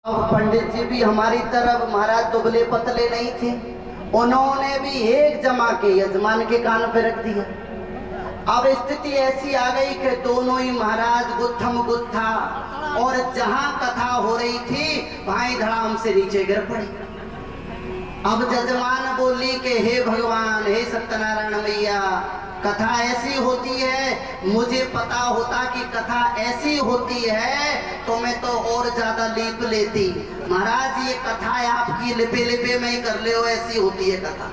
अब पंडित जी भी हमारी तरफ महाराज दुबले पतले नहीं थे, उन्होंने भी एक जमा के यजमान के कान पे रख दिया। अब स्थिति ऐसी आ गई कि दोनों ही महाराज गुत्थम गुत्था, और जहां कथा हो रही थी वहां धड़ाम से नीचे गिर पड़ी। अब जजमान बोली कि हे भगवान, हे सत्यनारायण मैया, कथा ऐसी होती है, मुझे पता होता कि कथा ऐसी होती है तो मैं तो और ज्यादा लीप लेती। महाराज ये कथा है आपकी, लिपे लिपे में ही कर ले हो, ऐसी होती है कथा।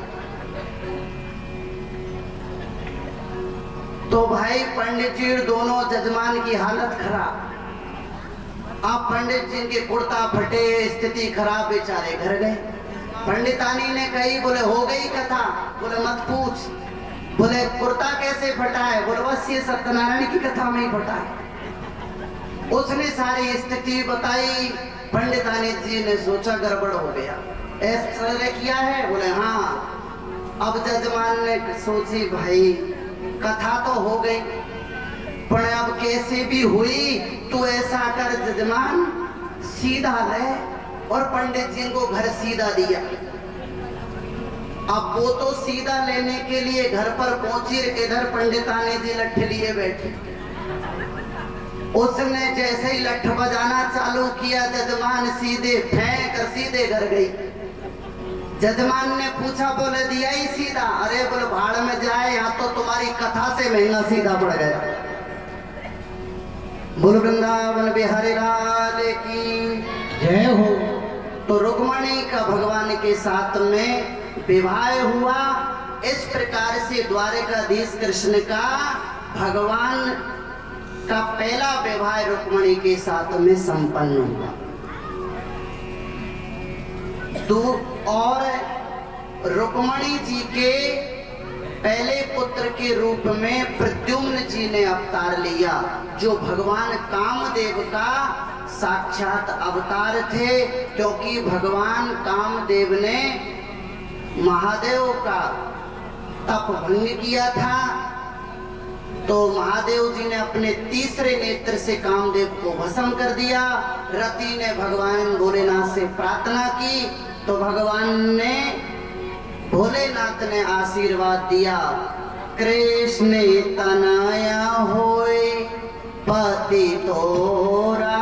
तो भाई पंडित जी दोनों जजमान की हालत खराब। अब पंडित जी के कुर्ता फटे, स्थिति खराब, बेचारे घर गए। पंडितानी ने कही, बोले हो गई कथा? बोले मत पूछ। बोले कुर्ता कैसे फटा है? बोले बस ये सत्यनारायण की कथा में ही फटा है। उसने सारी स्थिति बताई। पंडितानी जी ने सोचा गड़बड़ हो गया, ऐसा किया है? बोले हाँ। अब जजमान ने सोची भाई कथा तो हो गई, पर अब कैसे भी हुई तो ऐसा कर जजमान, सीधा ले। और पंडित जी को घर सीधा दिया। अब वो तो सीधा लेने के लिए घर पर पहुंची, इधर पंडितानी जी लठ लिए बैठी। उसने जैसे ही लठ बजाना चालू किया, जजमान सीधे फेंक कर सीधे घर गई। जजमान ने पूछा, बोले दिया ही सीधा? अरे बोले भाड़ में जाए, यहाँ तो तुम्हारी कथा से महंगा सीधा पड़ गया। बोल वृंदावन बिहारी लाल की जय हो। तो रुक्मणी का भगवान के साथ में विवाह हुआ। इस प्रकार से द्वारकाधीश कृष्ण का भगवान का पहला विवाह रुक्मणी के साथ में संपन्न हुआ। और रुक्मणी जी के पहले पुत्र के रूप में प्रद्युम्न जी ने अवतार लिया, जो भगवान कामदेव का साक्षात अवतार थे। क्योंकि भगवान कामदेव ने महादेव का तप भंग किया था, तो महादेव जी ने अपने तीसरे नेत्र से कामदेव को भस्म कर दिया। रति ने भगवान भोलेनाथ से प्रार्थना की, तो भगवान ने भोलेनाथ ने आशीर्वाद दिया, कृष्ण तनया होय पति तोरा,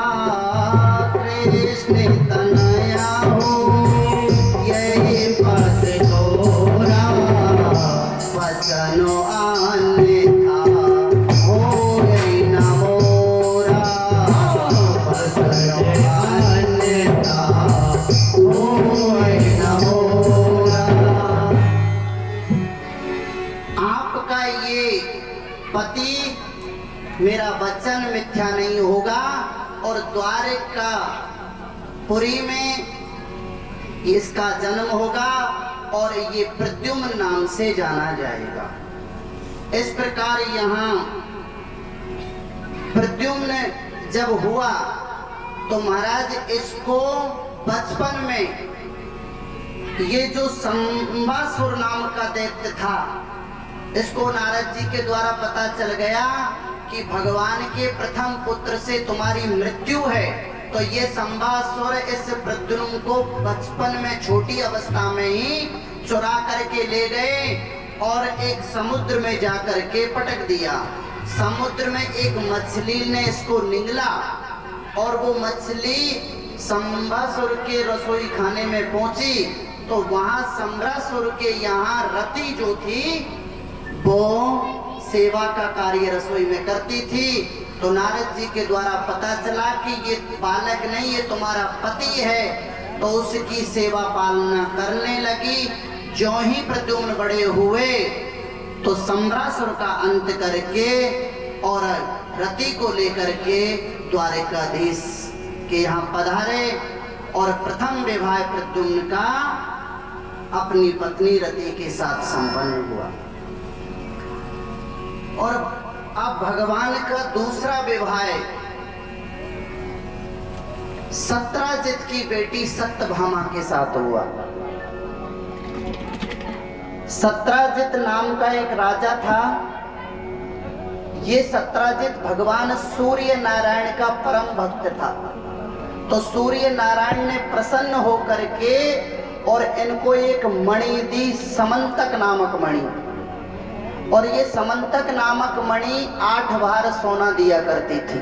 कृष्ण तनया हो यही पति तोरा, वचनो अन्यथा हो यही न मोरा, वचनो अन्यथा हो यही न मोरा। आपका ये पति मेरा वचन मिथ्या नहीं होगा, और द्वारका पुरी में इसका जन्म होगा और ये प्रद्युम्न नाम से जाना जाएगा। इस प्रकार यहाँ प्रद्युम्न जब हुआ तो महाराज इसको बचपन में ये जो संबासुर नाम का दैत्य था, इसको नारद जी के द्वारा पता चल गया कि भगवान के प्रथम पुत्र से तुम्हारी मृत्यु है। तो ये संबासुर इस प्रद्युम्न को बचपन में छोटी अवस्था में ही चुरा करके ले गए और एक समुद्र में जाकर के पटक दिया। समुद्र में एक मछली ने इसको निगला और वो मछली संबासुर के रसोई खाने में पहुंची, तो वहां संबासुर के यहाँ रति जो थी वो सेवा का कार्य रसोई में करती थी। तो नारद जी के द्वारा पता चला कि ये बालक नहीं, ये तुम्हारा पति है। तो उसकी सेवा पालना करने लगी। जो ही प्रद्युम्न बड़े हुए तो संबासुर का अंत करके और रति को लेकर के द्वारकाधीश के यहाँ पधारे, और प्रथम विवाह प्रद्युम्न का अपनी पत्नी रति के साथ संपन्न हुआ। और अब भगवान का दूसरा विवाह सत्राजित की बेटी सत्यभामा के साथ हुआ। सत्राजित नाम का एक राजा था। ये सत्राजित भगवान सूर्य नारायण का परम भक्त था। तो सूर्य नारायण ने प्रसन्न होकर के और इनको एक मणि दी, समंतक नामक मणि। और ये समंतक नामक मणि 8 भार सोना दिया करती थी।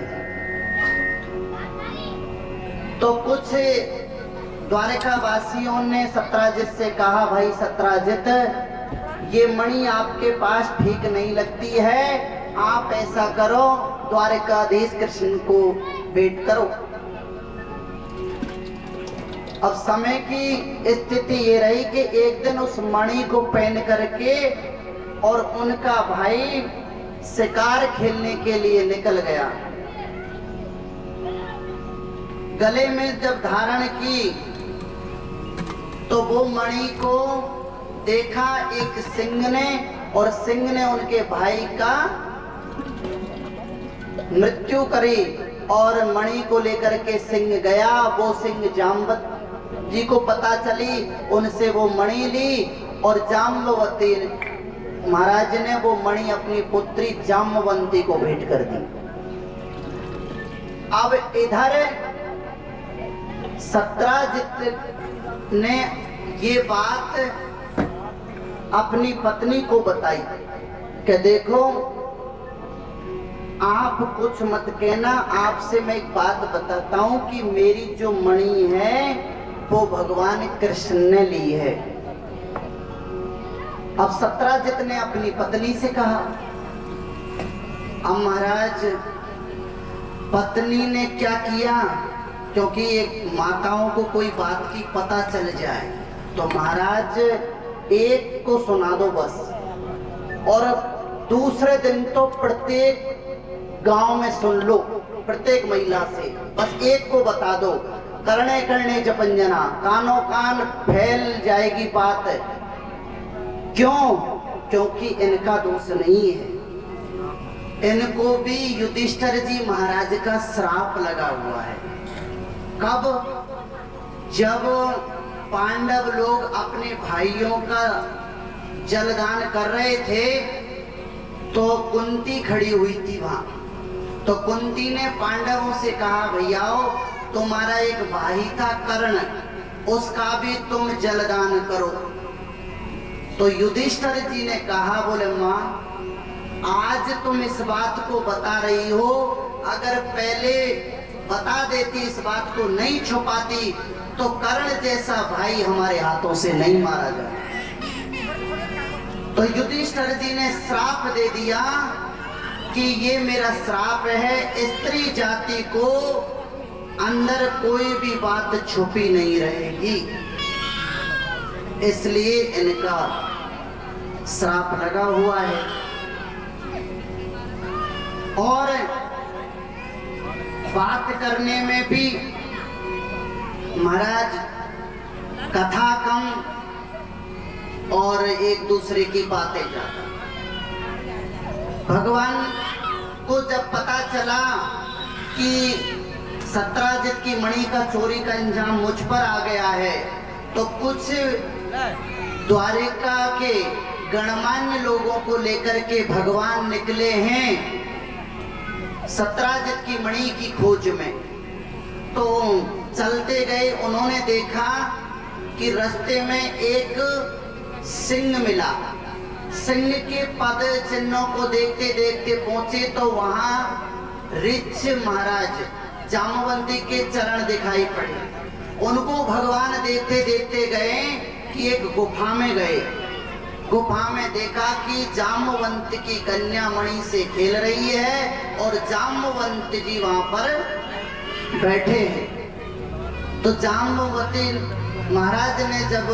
तो कुछ द्वारिका वासियों ने सत्राजित से कहा, भाई सत्राजित, ये मणि आपके पास ठीक नहीं लगती है, आप ऐसा करो, द्वारिकाधीश कृष्ण को भेंट करो। अब समय की स्थिति ये रही कि एक दिन उस मणि को पहन करके और उनका भाई शिकार खेलने के लिए निकल गया। गले में जब धारण की तो वो मणि को देखा एक सिंह ने, और सिंह ने उनके भाई का मृत्यु करी। और मणि को लेकर के सिंह गया, वो सिंह जाम्बवती जी को पता चली, उनसे वो मणि ली और जाम्बवती महाराज ने वो मणि अपनी पुत्री जाम्बवती को भेंट कर दी। अब इधर सत्राजित ने ये बात अपनी पत्नी को बताई कि देखो, आप कुछ मत कहना, आपसे मैं एक बात बताता हूं कि मेरी जो मणि है वो भगवान कृष्ण ने ली है। अब सत्राजित ने अपनी पत्नी से कहा। अब महाराज पत्नी ने क्या किया, क्योंकि एक माताओं को कोई बात की पता चल जाए तो महाराज एक को सुना दो बस, और दूसरे दिन तो प्रत्येक गांव में सुन लो, प्रत्येक महिला से बस एक को बता दो। करने करने जपंजना, कानों कान फैल जाएगी बात। क्यों? क्योंकि इनका दोष नहीं है, इनको भी युधिष्ठिर जी महाराज का श्राप लगा हुआ है। कब? जब पांडव लोग अपने भाइयों का जलदान कर रहे थे तो कुंती खड़ी हुई थी वहां। तो कुंती ने पांडवों से कहा, भैयाओ तुम्हारा एक भाई था कर्ण, उसका भी तुम जलदान करो। तो युधिष्ठिर जी ने कहा, बोले माँ आज तुम इस बात को बता रही हो, अगर पहले बता देती, इस बात को नहीं छुपाती तो कर्ण जैसा भाई हमारे हाथों से नहीं मारा जाए। तो युधिष्ठिर जी ने श्राप दे दिया कि ये मेरा श्राप है, स्त्री जाति को अंदर कोई भी बात छुपी नहीं रहेगी, इसलिए इनका श्राप लगा हुआ है। और बात करने में भी महाराज कथा कम और एक दूसरे की बातें ज्यादा। भगवान को जब पता चला कि सत्राजित की मणि का चोरी का इंजाम मुझ पर आ गया है, तो कुछ द्वारिका के गणमान्य लोगों को लेकर के भगवान निकले हैं सत्राजित की मणि की खोज में। तो चलते गए, उन्होंने देखा कि रास्ते में एक सिंह मिला। सिंह के पद चिन्हों को देखते देखते पहुंचे तो वहां ऋष महाराज जाम्बवती के चरण दिखाई पड़े। उनको भगवान देखते देखते गए कि एक गुफा में गए। गुफा में देखा कि जाम्बवती की कन्या मणि से खेल रही है और जाम्बवती जी वहां पर बैठे हैं। तो जाम्बवती महाराज ने जब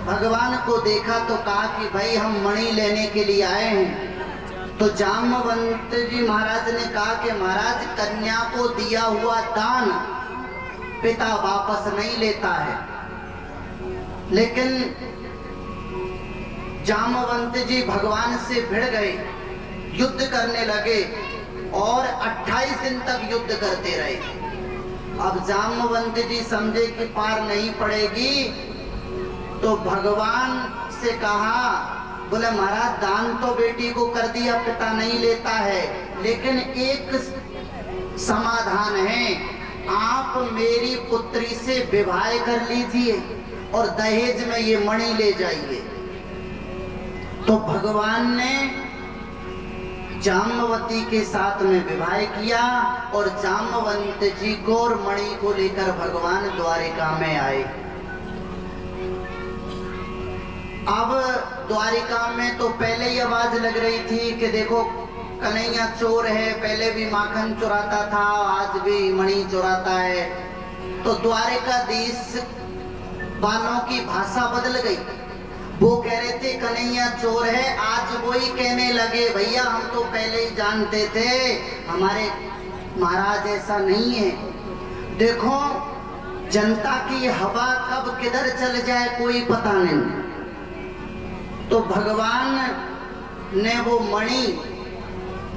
भगवान को देखा तो कहा कि भाई हम मणि लेने के लिए आए हैं। तो जाम्बवती जी महाराज ने कहा कि महाराज कन्या को दिया हुआ दान पिता वापस नहीं लेता है। लेकिन जाम्बवती जी भगवान से भिड़ गए, युद्ध करने लगे और 28 दिन तक युद्ध करते रहे। अब जाम्बवती जी समझे कि पार नहीं पड़ेगी, तो भगवान से कहा, बोले महाराज दान तो बेटी को कर दिया, पिता नहीं लेता है, लेकिन एक समाधान है आप मेरी पुत्री से विवाह कर लीजिए और दहेज में ये मणि ले जाइए। तो भगवान ने जाम्बवती के साथ में विवाह किया और जाम्बवंत जी को और मणि को लेकर भगवान द्वारिका में आए। अब द्वारिका में तो पहले ही आवाज लग रही थी कि देखो कन्हैया चोर है, पहले भी माखन चुराता था, आज भी मणि चुराता है। तो द्वारिकाधीश वालों की भाषा बदल गई। वो कह रहे थे कन्हैया चोर है, आज वो ही कहने लगे भैया हम तो पहले ही जानते थे, हमारे महाराज ऐसा नहीं है। देखो जनता की हवा कब किधर चल जाए कोई पता नहीं। तो भगवान ने वो मणि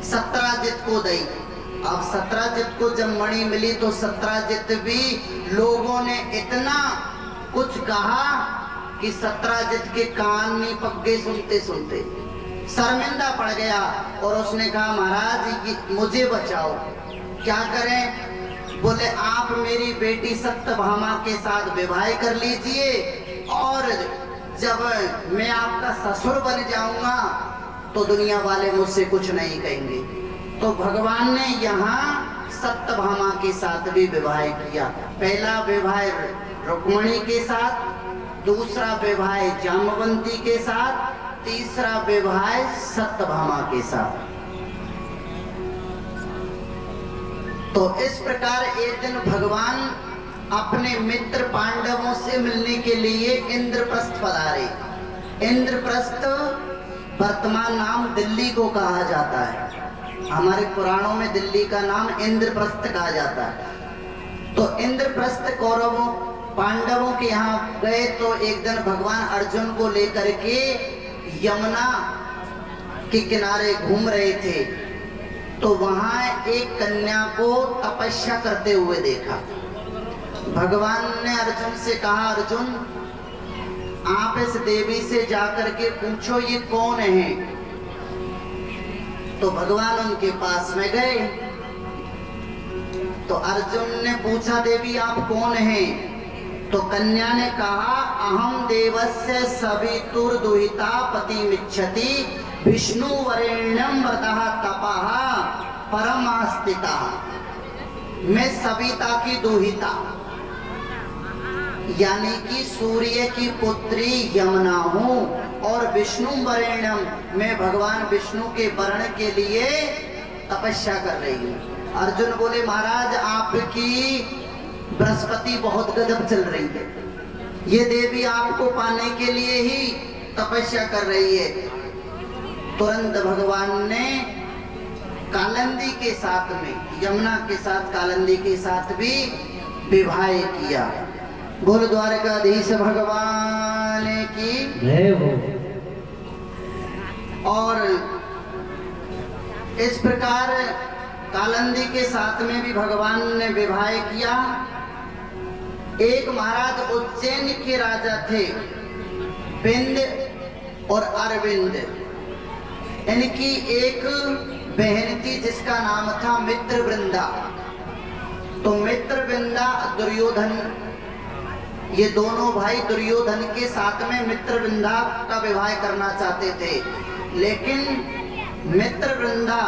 सत्राजित को दी। अब सत्राजित को जब मणि मिली तो सत्राजित भी लोगों ने इतना कुछ कहा कि सत्राजित के कान नहीं पक गए सुनते सुनते, शर्मिंदा पड़ गया और उसने कहा महाराज मुझे बचाओ, क्या करें? बोले आप मेरी बेटी सत्यभामा के साथ विवाह कर लीजिए और जब मैं आपका ससुर बन जाऊंगा तो दुनिया वाले मुझसे कुछ नहीं कहेंगे। तो भगवान ने यहाँ सत्यभामा के साथ भी विवाह किया। पहला विवाह रुक्मिणी के साथ, दूसरा विवाह जाम्बवंती के साथ, तीसरा विवाह सत्यभामा के साथ। तो इस प्रकार एक दिन भगवान अपने मित्र पांडवों से मिलने के लिए इंद्रप्रस्थ पधारे। इंद्रप्रस्थ वर्तमान नाम दिल्ली को कहा जाता है। हमारे पुराणों में दिल्ली का नाम इंद्रप्रस्थ कहा जाता है। तो इंद्रप्रस्थ कौरवों पांडवों के यहाँ गए तो एक दिन भगवान अर्जुन को लेकर के यमुना के किनारे घूम रहे थे। तो वहां एक कन्या को तपस्या करते हुए देखा। भगवान ने अर्जुन से कहा अर्जुन आप इस देवी से जाकर के पूछो ये कौन है। तो भगवान उनके पास में गए। तो अर्जुन ने पूछा देवी आप कौन हैं? तो कन्या ने कहा अहम देवस्य सवितुर्दुहिता पतिमिच्छति विष्णु वरेण्यं व्रतः तपः परमास्थिता। मैं सविता की दुहिता यानी कि सूर्य की पुत्री यमुना हूँ और विष्णु वरेण्यम मैं भगवान विष्णु के वर्ण के लिए तपस्या कर रही हूँ। अर्जुन बोले महाराज आपकी बृहस्पति बहुत गजब चल रही है, ये देवी आपको पाने के लिए ही तपस्या कर रही है। तुरंत भगवान ने कालिंदी के साथ में यमुना के साथ कालिंदी के साथ भी विवाह किया। बोल द्वारकाधीश भगवान की जय हो। और इस प्रकार कालिंदी के साथ में भी भगवान ने विवाह किया। एक महाराज उज्जैन के राजा थे बिंद और अरविंद। इनकी एक बहन थी जिसका नाम था मित्रवृंदा। तो मित्रवृंदा दुर्योधन, ये दोनों भाई दुर्योधन के साथ में मित्रवृंदा का विवाह करना चाहते थे, लेकिन मित्रवृंदा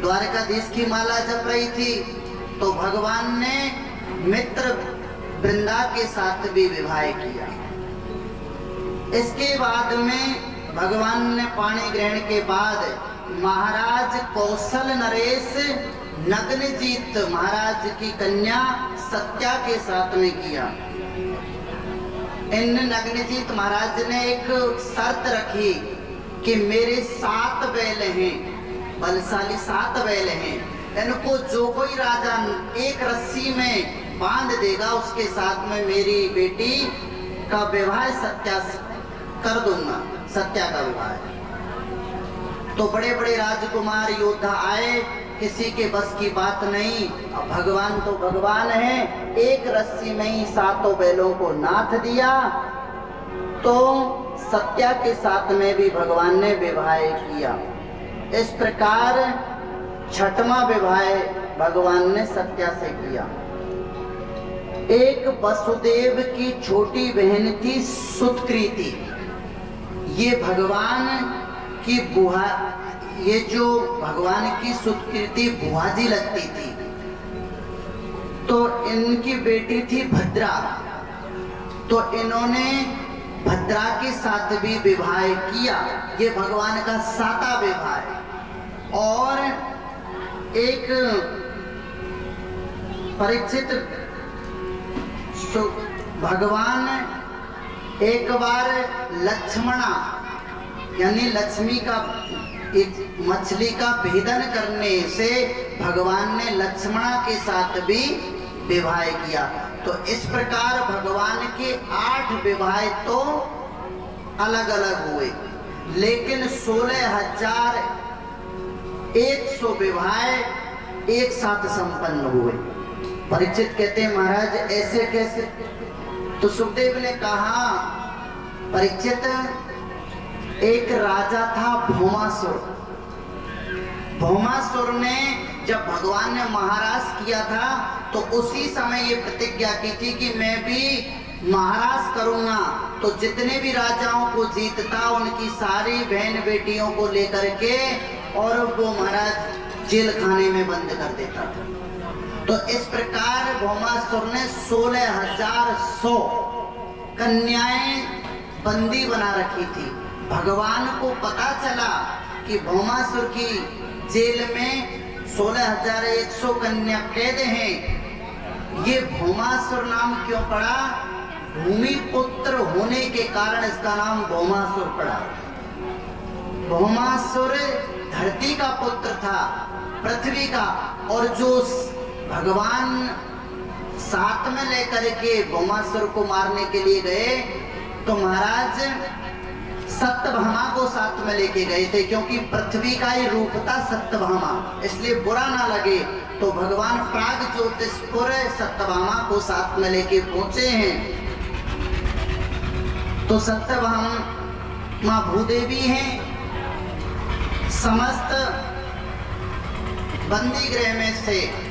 द्वारकाधीश की माला जप रही थी। तो भगवान ने मित्रवृंदा के साथ भी विवाह किया। इसके बाद में भगवान ने पाणी ग्रहण के बाद महाराज कौशल नरेश नग्नजीत महाराज की कन्या सत्या के साथ में किया। इन नग्नजीत महाराज ने एक शर्त रखी कि मेरे 7 बैल हैं, बलशाली 7 बैल हैं, इनको जो कोई राजा एक रस्सी में बांध देगा उसके साथ में मेरी बेटी का विवाह सत्या कर दूंगा, सत्या का विवाह। तो बड़े बड़े राजकुमार योद्धा आए, किसी के बस की बात नहीं। अब भगवान तो भगवान है, एक रस्सी में ही 7 बैलों को नाथ दिया। तो सत्या के साथ में भी भगवान ने विवाह किया। इस प्रकार 6वां विवाह भगवान ने सत्या से किया। एक वसुदेव की छोटी बहन थी सुतकृति। ये भगवान की बुआ, ये जो भगवान की सुतकृति बुआजी लगती थी, तो इनकी बेटी थी भद्रा। तो इन्होंने भद्रा के साथ भी विवाह किया। ये भगवान का साता विवाह है। और एक परीक्षित भगवान एक बार लक्ष्मणा यानी लक्ष्मी का एक मछली का भेदन करने से भगवान ने लक्ष्मणा के साथ भी विवाह किया। तो इस प्रकार भगवान के 8 विवाह तो अलग अलग हुए, लेकिन 16,100 विवाह एक साथ संपन्न हुए। परीक्षित कहते हैं महाराज ऐसे कैसे? तो सुखदेव ने कहा, परीक्षित, एक राजा था भौमासुर। भौमासुर ने जब भगवान ने महाराज किया था तो उसी समय ये प्रतिज्ञा की थी कि मैं भी महाराज करूंगा, तो जितने भी राजाओं को जीतता उनकी सारी बहन बेटियों को लेकर के और वो महाराज जेल खाने में बंद कर देता था। तो इस प्रकार भौमासुर ने 16,100 कन्याएं बंदी बना रखी थी। भगवान को पता चला कि भौमासुर की जेल में 16,100 कन्या कैद हैं। ये भौमासुर नाम क्यों पड़ा? भूमि पुत्र होने के कारण इसका नाम भौमासुर पड़ा। भौमासुर धरती का पुत्र था, पृथ्वी का। और जो भगवान साथ में लेकर के भौमासुर को मारने के लिए गए तो महाराज सत्यभामा को साथ में लेके गए थे, क्योंकि पृथ्वी का ही रूप था सत्यभामा, इसलिए बुरा ना लगे। तो भगवान प्राग ज्योतिषपुर सत्यभामा को साथ में लेके पहुंचे हैं। तो सत्यभामा भूदेवी हैं। समस्त बंदी गृह में से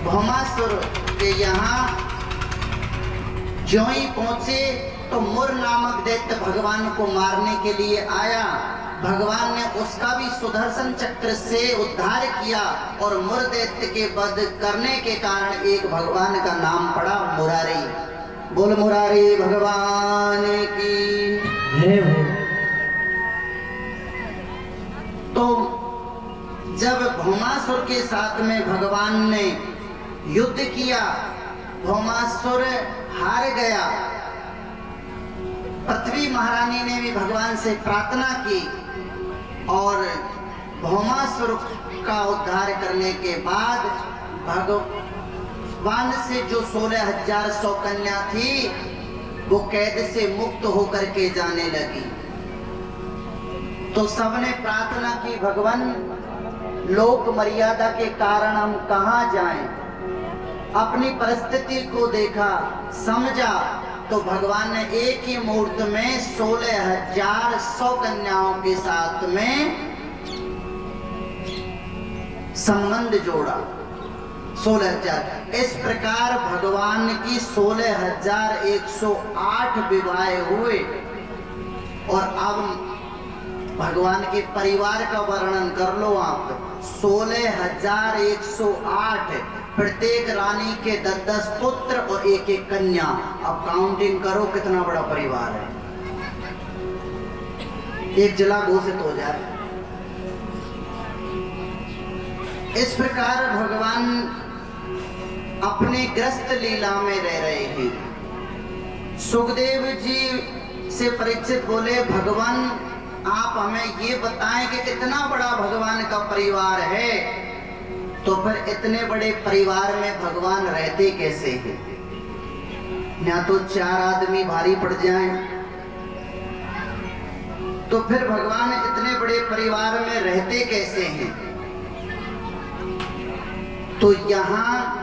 भौमासुर के यहाँ ज्यों ही पहुंचे तो मुर नामक दैत्य भगवान को मारने के लिए आया। भगवान ने उसका भी सुदर्शन चक्र से उद्धार किया और मुर दैत्य के वध करने के कारण एक भगवान का नाम पड़ा मुरारी। बोल मुरारी भगवान की जय हो। तो जब भौमासुर के साथ में भगवान ने युद्ध किया, भौमासुर हार गया। पृथ्वी महारानी ने भी भगवान से प्रार्थना की और भौमासुर का उद्धार करने के बाद भगवान से जो 16,100 कन्या थी वो कैद से मुक्त होकर के जाने लगी। तो सबने प्रार्थना की, भगवान लोक मर्यादा के कारण हम कहाँ जाएं? अपनी परिस्थिति को देखा, समझा, तो भगवान ने एक ही मुहूर्त में 16,100 कन्याओं के साथ में संबंध जोड़ा। 16,000। इस प्रकार भगवान की 16,108 विवाह हुए। और अब भगवान के परिवार का वर्णन कर लो आप। 16,108, प्रत्येक रानी के 10-10 पुत्र और एक-एक कन्या। अब काउंटिंग करो कितना बड़ा परिवार है। एक जिला घोषित हो जाए। इस प्रकार भगवान अपने ग्रस्त लीला में रह रहे हैं। सुखदेव जी से परीक्षित बोले, भगवान आप हमें ये बताएं कि इतना बड़ा भगवान का परिवार है, तो फिर इतने बड़े परिवार में भगवान रहते कैसे हैं? या तो 4 आदमी भारी पड़ जाएं, तो फिर भगवान इतने बड़े परिवार में रहते कैसे हैं? तो यहाँ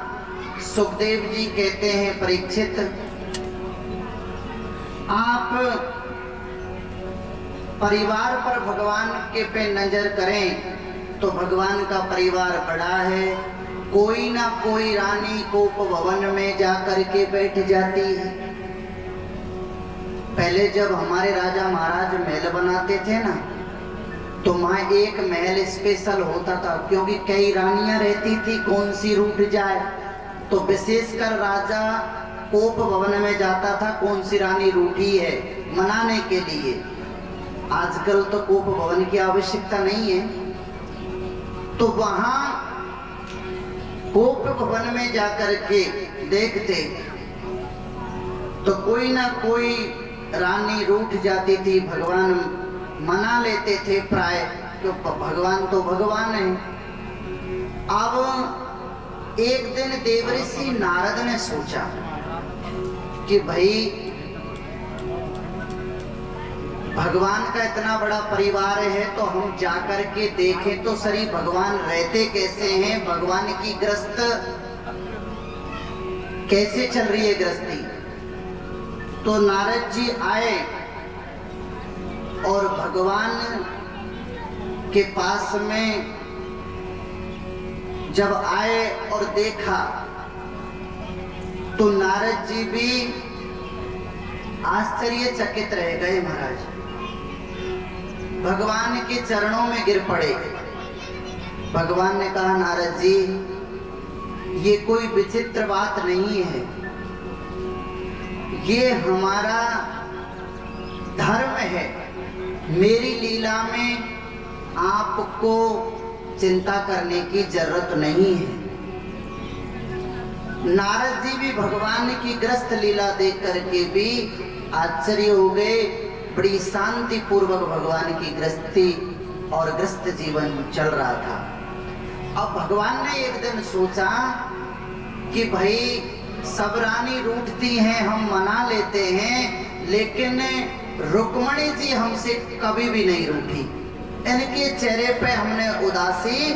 सुखदेव जी कहते हैं, परीक्षित आप परिवार पर भगवान के पे नजर करें तो भगवान का परिवार बड़ा है, कोई ना कोई रानी कोप भवन में जाकर के बैठ जाती है। पहले जब हमारे राजा महाराज महल बनाते थे ना, तो वहाँ एक महल स्पेशल होता था, क्योंकि कई रानियां रहती थी, कौन सी रूठ जाए, तो विशेषकर राजा कोप भवन में जाता था, कौन सी रानी रूठी है मनाने के लिए। आजकल तो कोप भवन की आवश्यकता नहीं है, तो वहाँ कोप भवन में जाकर के देखते तो कोई ना कोई रानी रूठ जाती थी, भगवान मना लेते थे प्राय, क्योंकि भगवान तो भगवान है। अब एक दिन देवऋषि नारद ने सोचा कि भाई भगवान का इतना बड़ा परिवार है, तो हम जाकर के देखें तो सही भगवान रहते कैसे हैं, भगवान की गृहस्थ कैसे चल रही है गृहस्थी। तो नारद जी आए और भगवान के पास में जब आए और देखा तो नारद जी भी आश्चर्यचकित रह गए। महाराज भगवान के चरणों में गिर पड़े। भगवान ने कहा, नारद जी ये कोई विचित्र बात नहीं है, ये हमारा धर्म है, मेरी लीला में आपको चिंता करने की जरूरत नहीं है। नारद जी भी भगवान की गृहस्थ लीला देख करके भी आश्चर्य हो गए। बड़ी शांति पूर्वक भगवान की गृहस्थी और गृहस्थ जीवन चल रहा था। अब भगवान ने एक दिन सोचा कि भाई सब रानी रूठती हैं, हम मना लेते हैं, लेकिन रुक्मणी जी हमसे कभी भी नहीं रूठी, इनके चेहरे पे हमने उदासी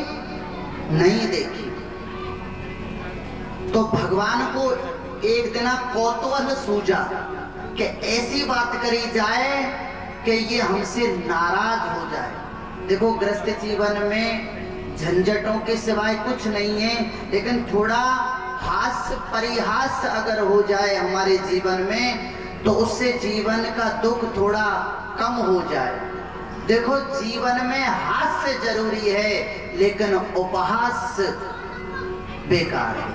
नहीं देखी। तो भगवान को एक दिन कौतूहल सूझा कि ऐसी बात करी जाए कि ये हमसे नाराज हो जाए। देखो गृहस्थ जीवन में झंझटों के सिवाय कुछ नहीं है, लेकिन थोड़ा हास्य परिहास अगर हो जाए हमारे जीवन में तो उससे जीवन का दुख थोड़ा कम हो जाए। देखो जीवन में हास्य जरूरी है, लेकिन उपहास बेकार है।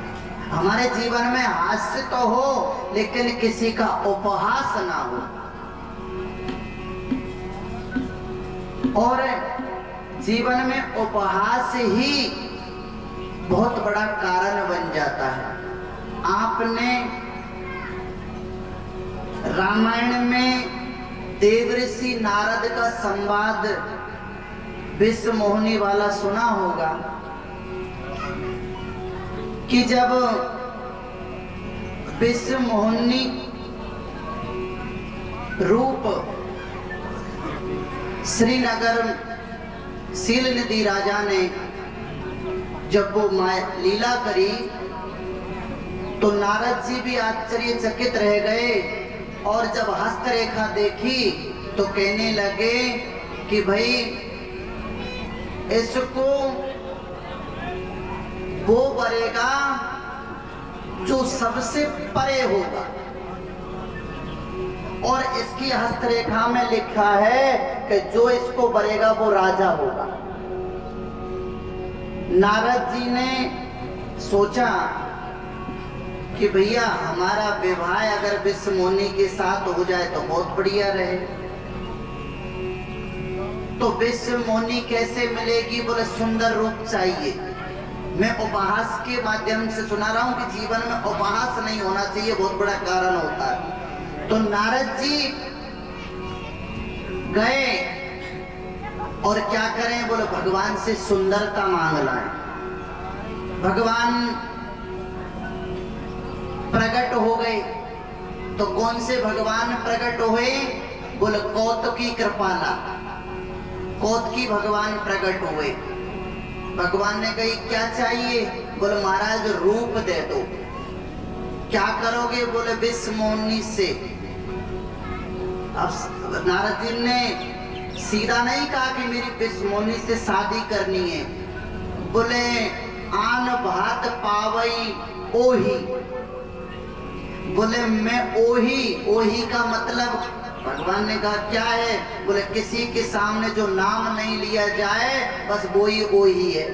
हमारे जीवन में हास्य तो हो, लेकिन किसी का उपहास ना हो। और जीवन में उपहास ही बहुत बड़ा कारण बन जाता है। आपने रामायण में देवऋषि नारद का संवाद विश्व मोहिनी वाला सुना होगा कि जब विश्व मोहिनी रूप श्रीनगर सील नदी राजा ने जब वो लीला करी तो नारद जी भी आश्चर्यचकित रह गए, और जब हस्तरेखा देखी तो कहने लगे कि भाई इसको वो बरेगा जो सबसे परे होगा, और इसकी हस्तरेखा में लिखा है कि जो इसको बरेगा वो राजा होगा। नारद जी ने सोचा कि भैया हमारा विवाह अगर विश्व मोहिनी के साथ हो जाए तो बहुत बढ़िया रहे। तो विश्व मोहिनी कैसे मिलेगी? बोले सुंदर रूप चाहिए। मैं उपहास के माध्यम से सुना रहा हूं कि जीवन में उपहास नहीं होना चाहिए, बहुत बड़ा कारण होता है। तो नारद जी गए और क्या करें, बोले भगवान से सुंदरता मांग लाएं। भगवान प्रकट हो गए। तो कौन से भगवान प्रकट हुए? बोले कौतुकी कृपाला, कौतुकी भगवान प्रकट हुए। भगवान ने कही क्या चाहिए? बोले महाराज रूप दे दो। क्या करोगे? बोले विश्व मोहिनी से। अब नारद जी ने सीधा नहीं कहा कि मेरी विश्व मोहिनी से शादी करनी है। बोले आन भात पावई ओही। बोले मैं ओही का मतलब भगवान ने कहा क्या है? बोले किसी के सामने जो नाम नहीं लिया जाए बस वो ही ओही है।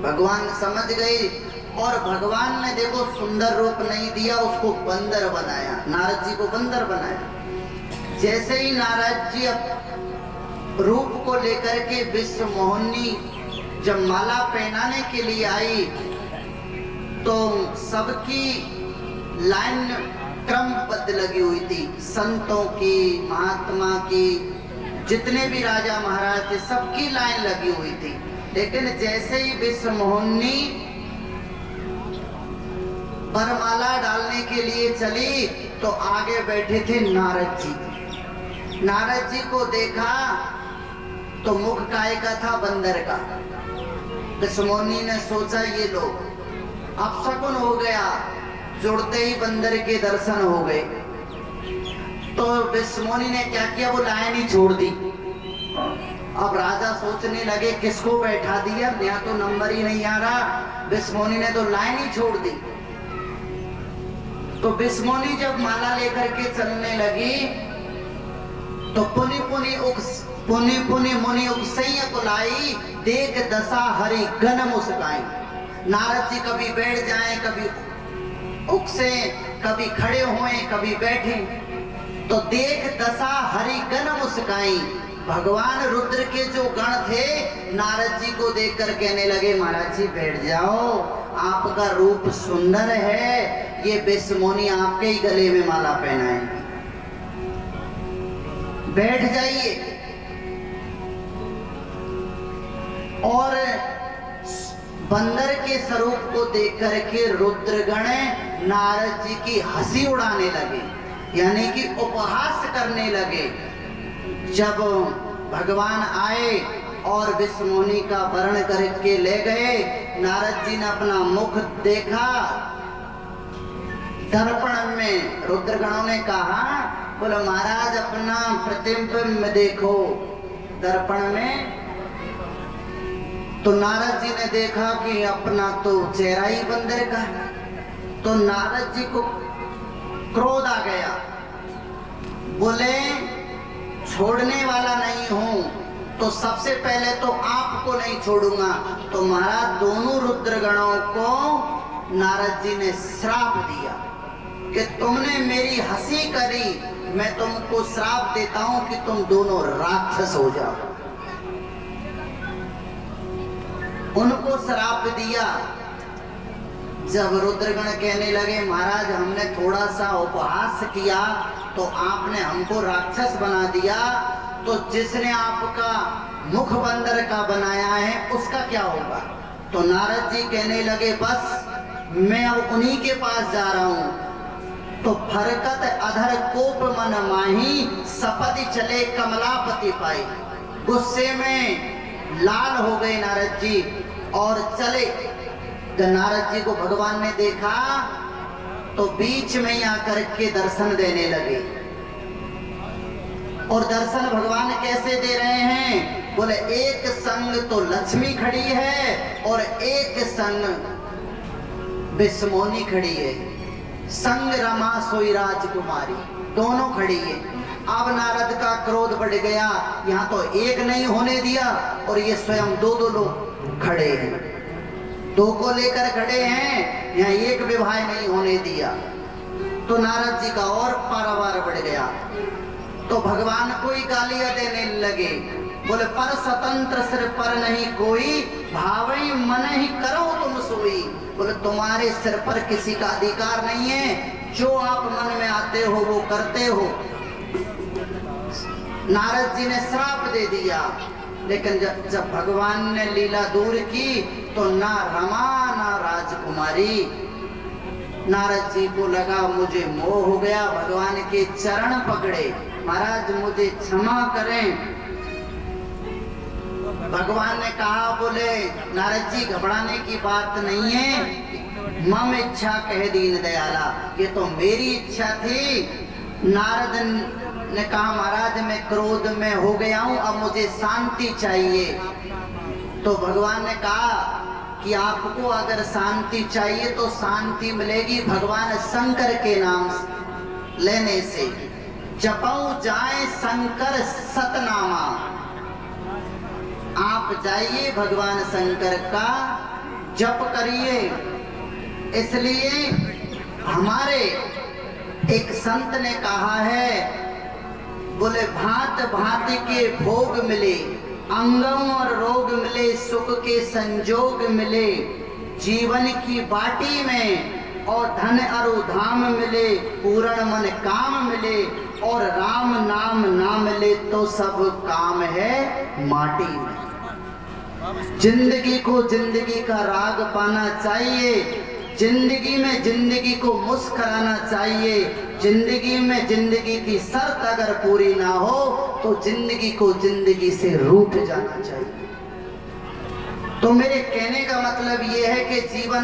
भगवान समझ गए और भगवान ने देखो सुंदर रूप नहीं दिया, उसको बंदर बनाया, नारद जी को बंदर बनाया। जैसे ही नारद जी रूप को लेकर के विश्व मोहिनी जब माला पहनाने के लिए आई तो सबकी लाइन क्रमबद्ध लगी हुई थी, संतों की, महात्मा की, जितने भी राजा महाराज थे सबकी लाइन लगी हुई थी। लेकिन जैसे ही विश्व मोहिनी वरमाला डालने के लिए चली तो आगे बैठे थे नारद जी। नारद जी को देखा तो मुख काय का था? बंदर का। विश्व मोहिनी ने सोचा ये लोग अपशकुन हो गया, जुड़ते ही बंदर के दर्शन हो गए। तो विश्व मोहिनी ने क्या किया? वो लाइन ही छोड़ दी। अब राजा सोचने लगे किसको बैठा दिया, यहाँ तो नंबर ही नहीं आ रहा। विश्व मोहिनी ने तो लाइन ही छोड़ दी। तो विश्व मोहिनी जब माला लेकर के चलने लगी तो पुनि पुनि मुनि उकसैया को लाई, देख दशा हरि गण मुस्काई। नारद जी कभी बैठ जाएं, कभी उकसे, कभी खड़े हुए, कभी बैठे, तो देख दशा हरि गण मुस्काई। भगवान रुद्र के जो गण थे नारद जी को देखकर कहने लगे महाराज जी बैठ जाओ, आपका रूप सुंदर है, ये विश्व मोहिनी आपके ही गले में माला पहनाएंगे, बैठ जाइए। और बंदर के स्वरूप को देख करके रुद्रगण नारद जी की हंसी उड़ाने लगे, यानी कि उपहास करने लगे। जब भगवान आए और विश्व मोहिनी का वर्ण करके ले गए, नारद जी ने अपना मुख देखा दर्पण में। रुद्रगणों ने कहा, बोले महाराज अपना प्रतिबिंब देखो दर्पण में। तो नारद जी ने देखा कि अपना तो चेहरा ही बंदर का है। तो नारद जी को क्रोध आ गया, बोले छोड़ने वाला नहीं हूं तो सबसे पहले तो आपको नहीं छोड़ूंगा। तो महाराज दोनों रुद्रगणों को नारद जी ने श्राप दिया कि तुमने मेरी हंसी करी, मैं तुमको श्राप देता हूं कि तुम दोनों राक्षस हो जाओ। उनको श्राप दिया। जब रुद्रगण कहने लगे महाराज हमने थोड़ा सा उपहास किया तो आपने हमको राक्षस बना दिया, तो जिसने आपका मुख बंदर का बनाया है उसका क्या होगा? तो नारद जी कहने लगे बस मैं अब उन्हीं के पास जा रहा हूं। तो फरकत अधर कोप मन माही, सपति चले कमलापति पाई। गुस्से में लाल हो गए नारद जी और चले। जब नारद जी को भगवान ने देखा तो बीच में ही आकर के दर्शन देने लगे। और दर्शन भगवान कैसे दे रहे हैं? बोले एक संग तो लक्ष्मी खड़ी है और एक संग विश्व मोहिनी खड़ी है, संग रमा सोई राजकुमारी, दोनों खड़ी है। अब नारद का क्रोध बढ़ गया, यहाँ तो एक नहीं होने दिया और ये स्वयं दो लोग खड़े हैं, दो को लेकर खड़े हैं, यहाँ एक विवाह नहीं होने दिया। तो नारद जी का और पारावार बढ़ गया। तो भगवान को ही गालियां देने लगे, बोले पर स्वतंत्र सिर पर नहीं कोई, भावई मन ही करो तुम सोई। बोले तुम्हारे सिर पर किसी का अधिकार नहीं है, जो आप मन में आते हो वो करते हो। नारद जी ने श्राप दे दिया। लेकिन जब भगवान ने लीला दूर की तो ना रमा ना राजकुमारी। नारद जी को लगा मुझे मोह हो गया, भगवान के चरण पकड़े, महाराज मुझे क्षमा करें। भगवान ने कहा, बोले नारद जी घबराने की बात नहीं है, मम इच्छा कह दीन दयाला, ये तो मेरी इच्छा थी। नारद ने कहा महाराज मैं क्रोध में हो गया हूं, अब मुझे शांति चाहिए। तो भगवान ने कहा कि आपको अगर शांति चाहिए तो शांति मिलेगी भगवान शंकर के नाम लेने से। जपऊ जाए शंकर सतनामा। आप जाइए भगवान शंकर का जप करिए। इसलिए हमारे एक संत ने कहा है, बोले भांत भांति के भोग मिले, अंगम और रोग मिले, सुख के संजोग मिले, जीवन की बाटी में और धन अरु धाम मिले, पूर्ण मन काम मिले, और राम नाम ना मिले तो सब काम है माटी में। जिंदगी को जिंदगी का राग पाना चाहिए, जिंदगी में जिंदगी को मुस्कुराना चाहिए। जिंदगी में जिंदगी की शर्त अगर पूरी ना हो तो जिंदगी को जिंदगी से रूठ जाना चाहिए। तो मेरे कहने का मतलब ये है कि जीवन